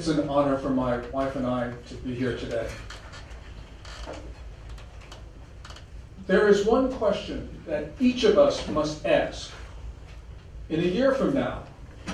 It's an honor for my wife and I to be here today. There is one question that each of us must ask. In a year from now,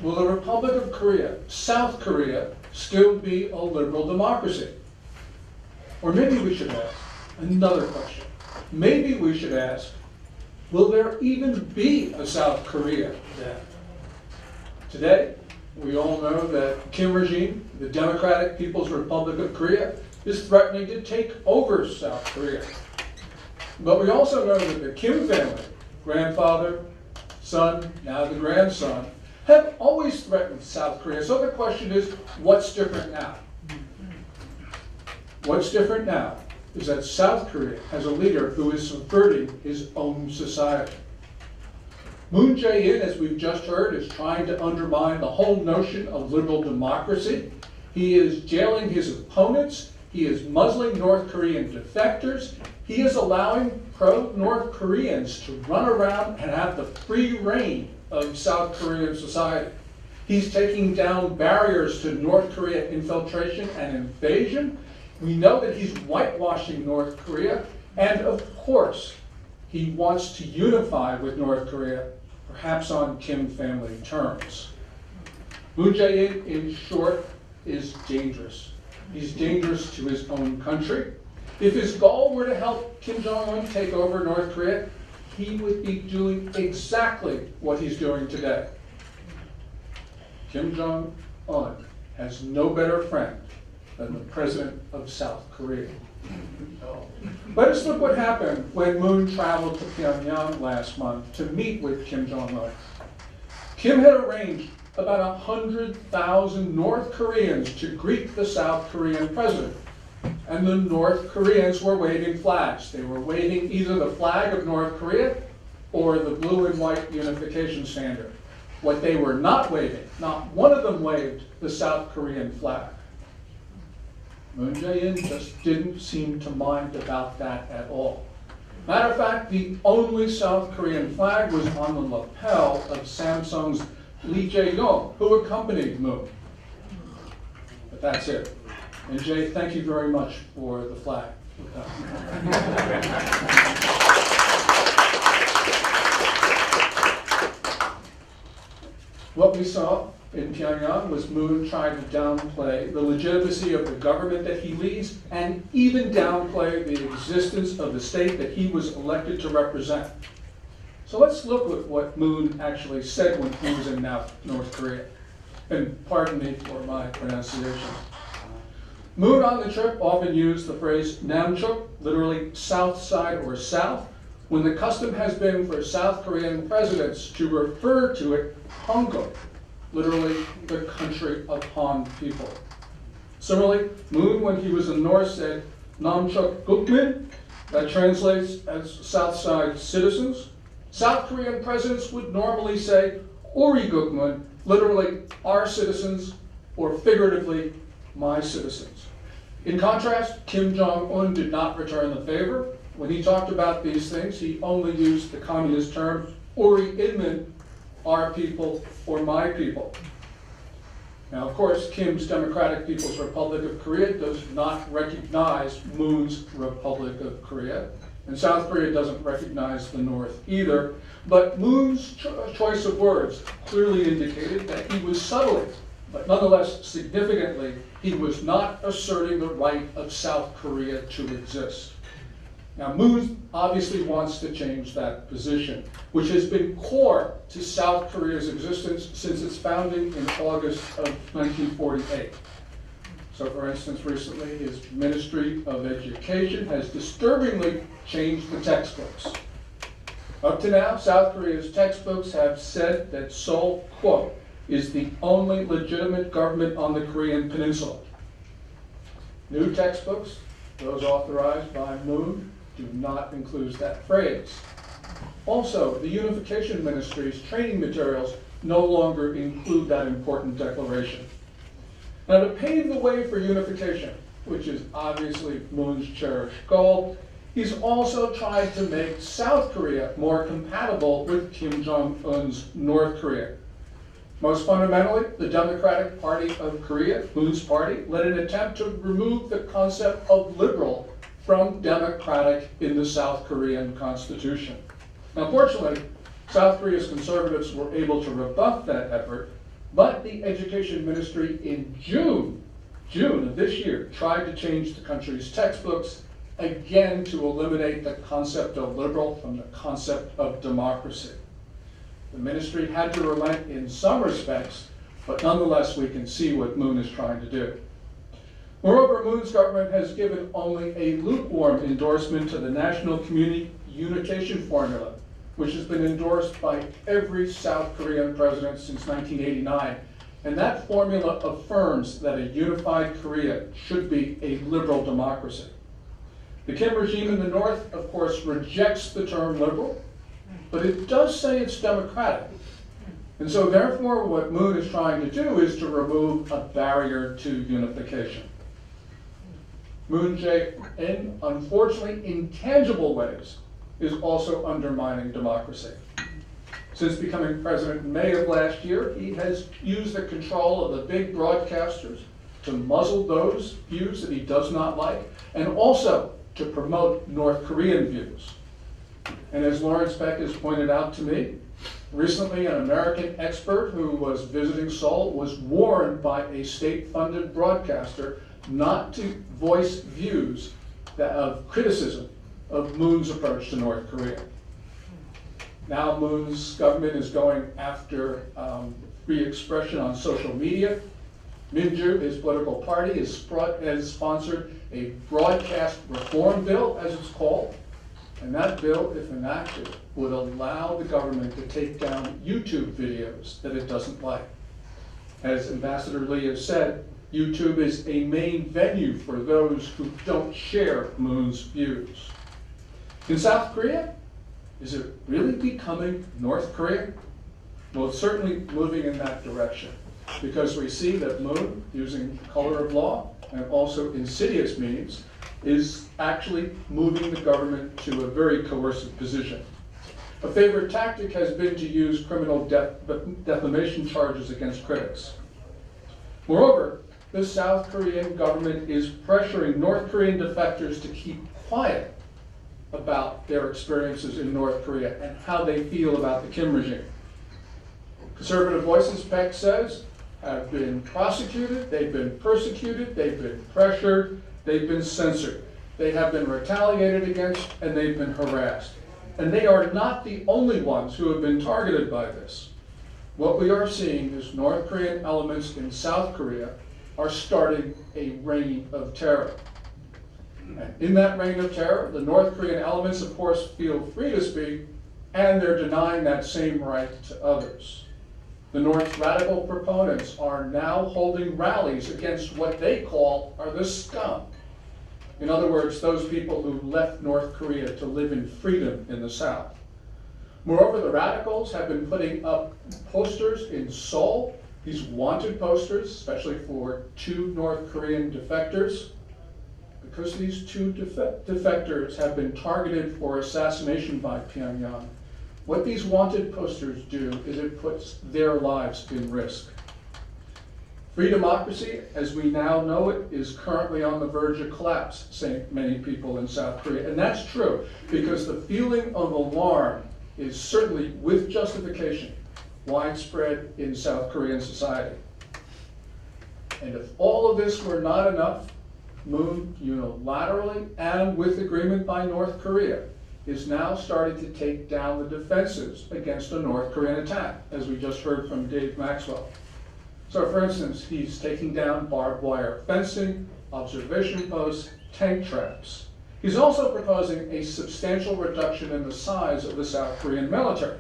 will the Republic of Korea, South Korea, still be a liberal democracy? Or maybe we should ask another question. Maybe we should ask, will there even be a South Korea then? Today, we all know that Kim regime, the Democratic People's Republic of Korea, is threatening to take over South Korea. But we also know that the Kim family, grandfather, son, now the grandson, have always threatened South Korea. So the question is, what's different now? What's different now is that South Korea has a leader who is subverting his own society. Moon Jae-in, as we've just heard, is trying to undermine the whole notion of liberal democracy. He is jailing his opponents. He is muzzling North Korean defectors. He is allowing pro-North Koreans to run around and have the free reign of South Korean society. He's taking down barriers to North Korea infiltration and invasion. We know that he's whitewashing North Korea. And of course, he wants to unify with North Korea, perhaps on Kim family terms. Moon Jae-in, in short, is dangerous. He's dangerous to his own country. If his goal were to help Kim Jong-un take over North Korea, he would be doing exactly what he's doing today. Kim Jong-un has no better friend than the president of South Korea. Let us look what happened when Moon traveled to Pyongyang last month to meet with Kim Jong-un. Kim had arranged about 100,000 North Koreans to greet the South Korean president. And the North Koreans were waving flags. They were waving either the flag of North Korea or the blue and white unification standard. What they were not waving, not one of them waved the South Korean flag. Moon Jae-in just didn't seem to mind about that at all. Matter of fact, the only South Korean flag was on the lapel of Samsung's Lee Jae-yong, who accompanied Moon. But that's it. And Jay, thank you very much for the flag. What we saw in Pyongyang was Moon trying to downplay the legitimacy of the government that he leads and even downplay the existence of the state that he was elected to represent. So let's look at what Moon actually said when he was in North Korea. And pardon me for my pronunciation. Moon on the trip often used the phrase Namchuk, literally south side or south, when the custom has been for South Korean presidents to refer to it Hongkong, literally the country upon people. Similarly, Moon, when he was in North, said Namchuk Gukmin, that translates as South Side citizens. South Korean presidents would normally say Uri Gukmin, literally our citizens, or figuratively, my citizens. In contrast, Kim Jong-un did not return the favor. When he talked about these things, he only used the communist term, Uri Inmin, our people or my people. Now, of course, Kim's Democratic People's Republic of Korea does not recognize Moon's Republic of Korea, and South Korea doesn't recognize the North either. But Moon's choice of words clearly indicated that he was subtly, but nonetheless significantly, he was not asserting the right of South Korea to exist. Now, Moon obviously wants to change that position, which has been core to South Korea's existence since its founding in August of 1948. So, for instance, recently his Ministry of Education has disturbingly changed the textbooks. Up to now, South Korea's textbooks have said that Seoul, quote, is the only legitimate government on the Korean peninsula. New textbooks, those authorized by Moon, do not include that phrase. Also, the Unification Ministry's training materials no longer include that important declaration. Now, to pave the way for unification, which is obviously Moon's cherished goal, he's also tried to make South Korea more compatible with Kim Jong-un's North Korea. Most fundamentally, the Democratic Party of Korea, Moon's party, led an attempt to remove the concept of liberal from democratic in the South Korean constitution. Now, fortunately, South Korea's conservatives were able to rebuff that effort, but the education ministry in June of this year tried to change the country's textbooks again to eliminate the concept of liberal from the concept of democracy. The ministry had to relent in some respects, but nonetheless we can see what Moon is trying to do. Moreover, Moon's government has given only a lukewarm endorsement to the National Community Unification Formula, which has been endorsed by every South Korean president since 1989. And that formula affirms that a unified Korea should be a liberal democracy. The Kim regime in the North, of course, rejects the term liberal, but it does say it's democratic. And so therefore, what Moon is trying to do is to remove a barrier to unification. Moon Jae, in unfortunately intangible ways, is also undermining democracy. Since becoming president in May of last year, he has used the control of the big broadcasters to muzzle those views that he does not like, and also to promote North Korean views. And as Lawrence Beck has pointed out to me, recently an American expert who was visiting Seoul was warned by a state-funded broadcaster not to voice views of criticism of Moon's approach to North Korea. Now Moon's government is going after free expression on social media. Minju, his political party, has sponsored a broadcast reform bill, as it's called. And that bill, if enacted, would allow the government to take down YouTube videos that it doesn't like. As Ambassador Lee has said, YouTube is a main venue for those who don't share Moon's views. In South Korea, is it really becoming North Korea? Well, it's certainly moving in that direction, because we see that Moon, using the color of law and also insidious means, is actually moving the government to a very coercive position. A favorite tactic has been to use criminal defamation charges against critics. Moreover, the South Korean government is pressuring North Korean defectors to keep quiet about their experiences in North Korea and how they feel about the Kim regime. Conservative voices, Peck says, have been prosecuted, they've been persecuted, they've been pressured, they've been censored, they have been retaliated against, and they've been harassed. And they are not the only ones who have been targeted by this. What we are seeing is North Korean elements in South Korea are starting a reign of terror. And in that reign of terror, the North Korean elements, of course, feel free to speak, and they're denying that same right to others. The North's radical proponents are now holding rallies against what they call are the scum. In other words, those people who left North Korea to live in freedom in the South. Moreover, the radicals have been putting up posters in Seoul, these wanted posters, especially for 2 North Korean defectors. Because these 2 defectors have been targeted for assassination by Pyongyang, what these wanted posters do is it puts their lives in risk. Free democracy, as we now know it, is currently on the verge of collapse, say many people in South Korea. And that's true, because the feeling of alarm is certainly, with justification, widespread in South Korean society. And if all of this were not enough, Moon unilaterally and with agreement by North Korea is now starting to take down the defenses against a North Korean attack, as we just heard from Dave Maxwell. So for instance, he's taking down barbed wire fencing, observation posts, tank traps. He's also proposing a substantial reduction in the size of the South Korean military.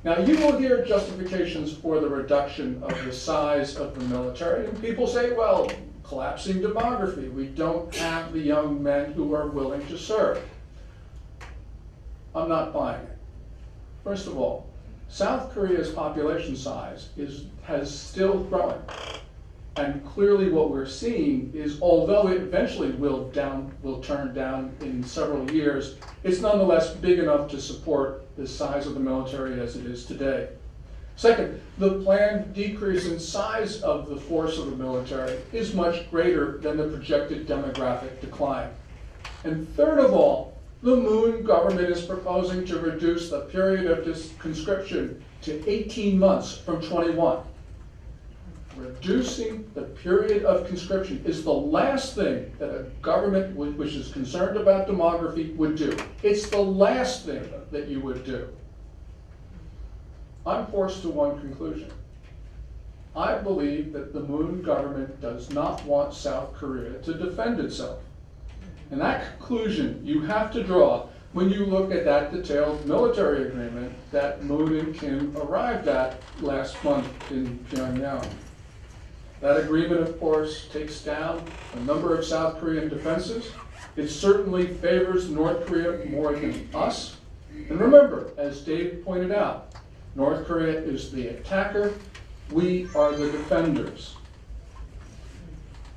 Now, you will hear justifications for the reduction of the size of the military, and people say, well, collapsing demography, we don't have the young men who are willing to serve. I'm not buying it. First of all, South Korea's population size has still growing. And clearly what we're seeing is, although it eventually will turn down in several years, it's nonetheless big enough to support the size of the military as it is today. Second, the planned decrease in size of the force of the military is much greater than the projected demographic decline. And third of all, the Moon government is proposing to reduce the period of conscription to 18 months from 21. Reducing the period of conscription is the last thing that a government which is concerned about demography would do. It's the last thing that you would do. I'm forced to one conclusion. I believe that the Moon government does not want South Korea to defend itself. And that conclusion you have to draw when you look at that detailed military agreement that Moon and Kim arrived at last month in Pyongyang. That agreement, of course, takes down a number of South Korean defenses. It certainly favors North Korea more than us. And remember, as Dave pointed out, North Korea is the attacker. We are the defenders.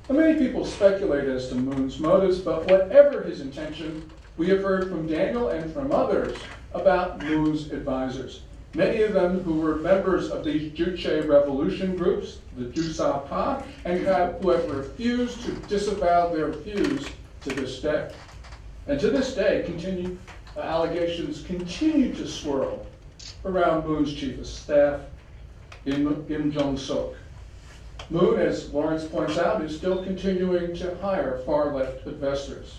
Now, many people speculate as to Moon's motives, but whatever his intention, we have heard from Daniel and from others about Moon's advisors. Many of them who were members of these Juche revolution groups, the Jusapa, and who have refused to disavow their views to this day. And to this day, allegations continue to swirl around Moon's chief of staff, Kim Jong-sok. Moon, as Lawrence points out, is still continuing to hire far-left investors.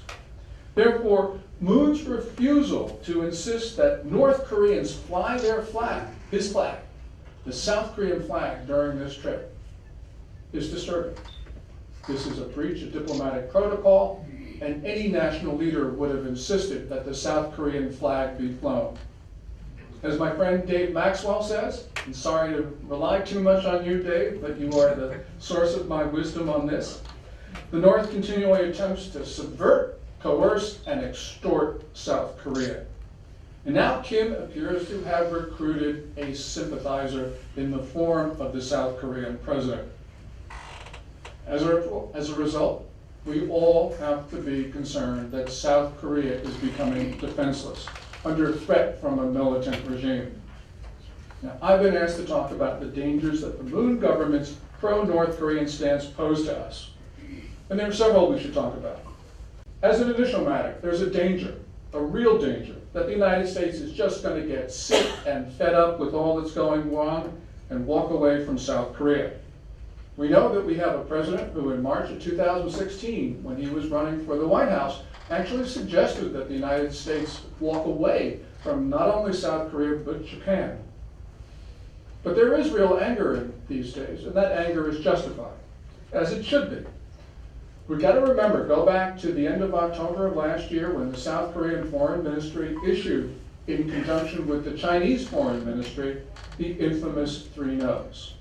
Therefore, Moon's refusal to insist that North Koreans fly their flag, his flag, the South Korean flag during this trip, is disturbing. This is a breach of diplomatic protocol, and any national leader would have insisted that the South Korean flag be flown. As my friend Dave Maxwell says, and sorry to rely too much on you, Dave, but you are the source of my wisdom on this, the North continually attempts to subvert, coerce, and extort South Korea. And now Kim appears to have recruited a sympathizer in the form of the South Korean president. As a result, we all have to be concerned that South Korea is becoming defenseless, under threat from a militant regime. Now, I've been asked to talk about the dangers that the Moon government's pro-North Korean stance pose to us. And there are several we should talk about. As an initial matter, there's a danger, a real danger, that the United States is just going to get sick and fed up with all that's going wrong and walk away from South Korea. We know that we have a president who in March of 2016, when he was running for the White House, actually suggested that the United States walk away from not only South Korea, but Japan. But there is real anger in these days, and that anger is justified, as it should be. We've got to remember, go back to the end of October of last year when the South Korean Foreign Ministry issued, in conjunction with the Chinese Foreign Ministry, the infamous 3 no's.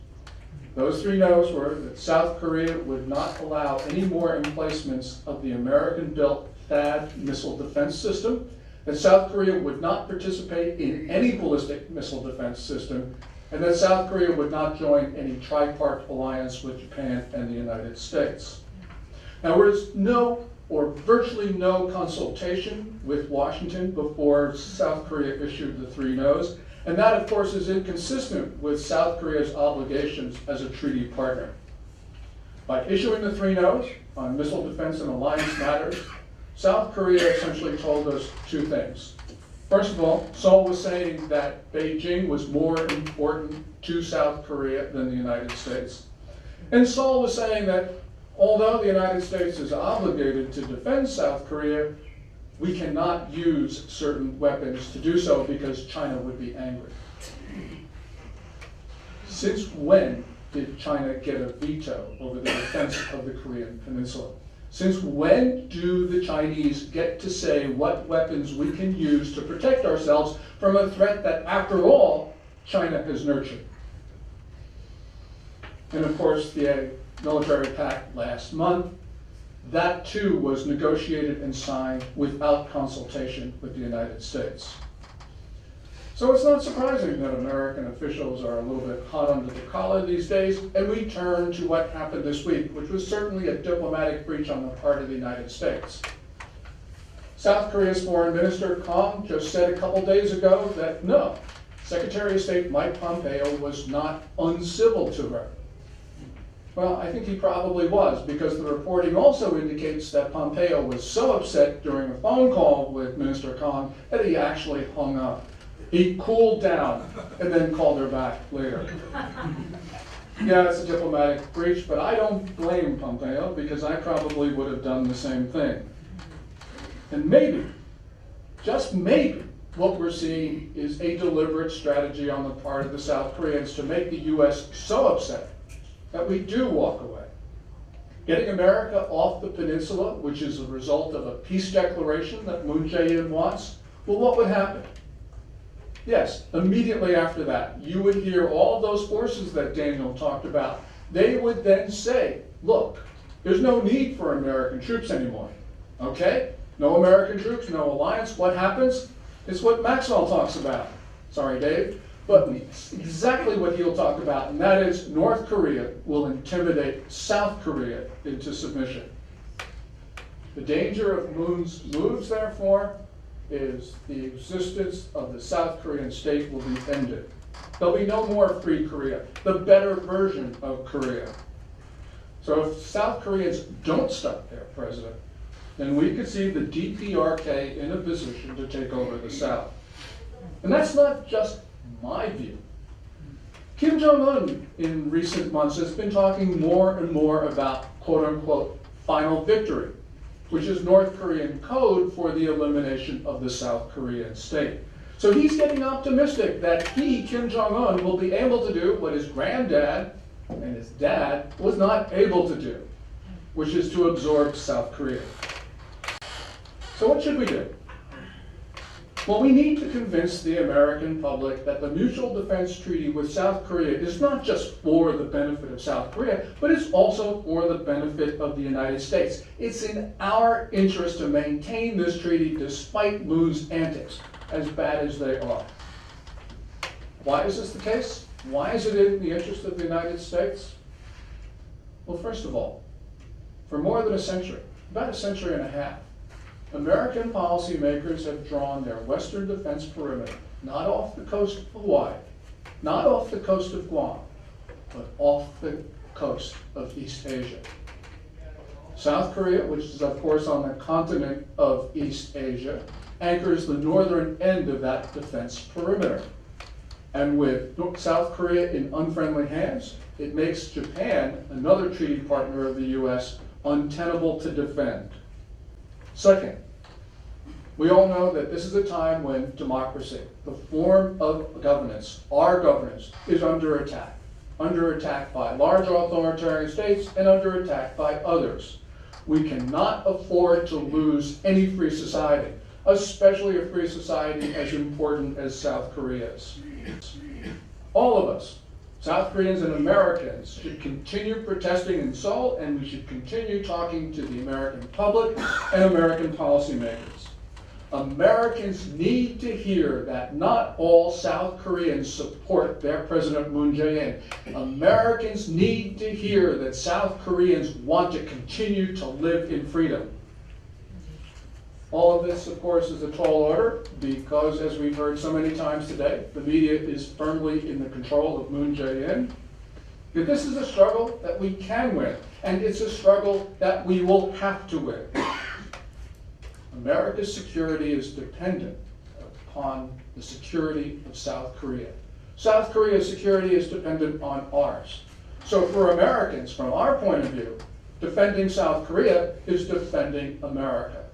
Those 3 no's were that South Korea would not allow any more emplacements of the American-built THAAD missile defense system, that South Korea would not participate in any ballistic missile defense system, and that South Korea would not join any tripart alliance with Japan and the United States. Now, there was no or virtually no consultation with Washington before South Korea issued the 3 no's, and that, of course, is inconsistent with South Korea's obligations as a treaty partner. By issuing the 3 no's on missile defense and alliance matters, South Korea essentially told us 2 things. First of all, Seoul was saying that Beijing was more important to South Korea than the United States. And Seoul was saying that although the United States is obligated to defend South Korea, we cannot use certain weapons to do so because China would be angry. Since when did China get a veto over the defense of the Korean Peninsula? Since when do the Chinese get to say what weapons we can use to protect ourselves from a threat that, after all, China has nurtured? And of course, the military pact last month, that too was negotiated and signed without consultation with the United States. So it's not surprising that American officials are a little bit hot under the collar these days, and we turn to what happened this week, which was certainly a diplomatic breach on the part of the United States. South Korea's Foreign Minister Kang just said a couple days ago that no, Secretary of State Mike Pompeo was not uncivil to her. Well, I think he probably was, because the reporting also indicates that Pompeo was so upset during a phone call with Minister Khan that he actually hung up. He cooled down and then called her back later. Yeah, it's a diplomatic breach, but I don't blame Pompeo, because I probably would have done the same thing. And maybe, just maybe, what we're seeing is a deliberate strategy on the part of the South Koreans to make the U.S. so upset that we do walk away. Getting America off the peninsula, which is a result of a peace declaration that Moon Jae-in wants, well, what would happen? Yes, immediately after that, you would hear all of those forces that Daniel talked about. They would then say, look, there's no need for American troops anymore. Okay? No American troops, no alliance. What happens? It's what Maxwell talks about. Sorry, Dave. But it's exactly what he'll talk about, and that is North Korea will intimidate South Korea into submission. The danger of Moon's moves, therefore, is the existence of the South Korean state will be ended. There'll be no more free Korea, the better version of Korea. So if South Koreans don't stop their president, then we could see the DPRK in a position to take over the South. And that's not just my view. Kim Jong-un in recent months has been talking more and more about quote-unquote final victory, which is North Korean code for the elimination of the South Korean state. So he's getting optimistic that he, Kim Jong-un, will be able to do what his granddad and his dad was not able to do, which is to absorb South Korea. So what should we do? Well, we need to convince the American public that the Mutual Defense Treaty with South Korea is not just for the benefit of South Korea, but it's also for the benefit of the United States. It's in our interest to maintain this treaty despite Moon's antics, as bad as they are. Why is this the case? Why is it in the interest of the United States? Well, first of all, for more than a century, about a century and a half, American policymakers have drawn their western defense perimeter, not off the coast of Hawaii, not off the coast of Guam, but off the coast of East Asia. South Korea, which is of course on the continent of East Asia, anchors the northern end of that defense perimeter. And with South Korea in unfriendly hands, it makes Japan, another treaty partner of the U.S., untenable to defend. Second, we all know that this is a time when democracy, the form of governance, our governance, is under attack by large authoritarian states and under attack by others. We cannot afford to lose any free society, especially a free society as important as South Korea's. All of us, South Koreans and Americans, should continue protesting in Seoul, and we should continue talking to the American public and American policymakers. Americans need to hear that not all South Koreans support their President Moon Jae-in. Americans need to hear that South Koreans want to continue to live in freedom. All of this, of course, is a tall order because, as we've heard so many times today, the media is firmly in the control of Moon Jae-in. Yet this is a struggle that we can win, and it's a struggle that we will have to win. America's security is dependent upon the security of South Korea. South Korea's security is dependent on ours. So for Americans, from our point of view, defending South Korea is defending America.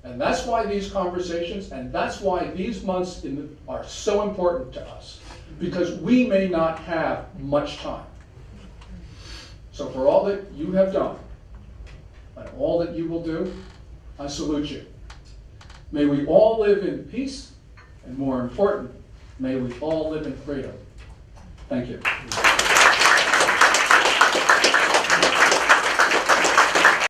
And that's why these conversations, and that's why these months are so important to us, because we may not have much time. So for all that you have done, and all that you will do, I salute you. May we all live in peace, and more important, may we all live in freedom. Thank you.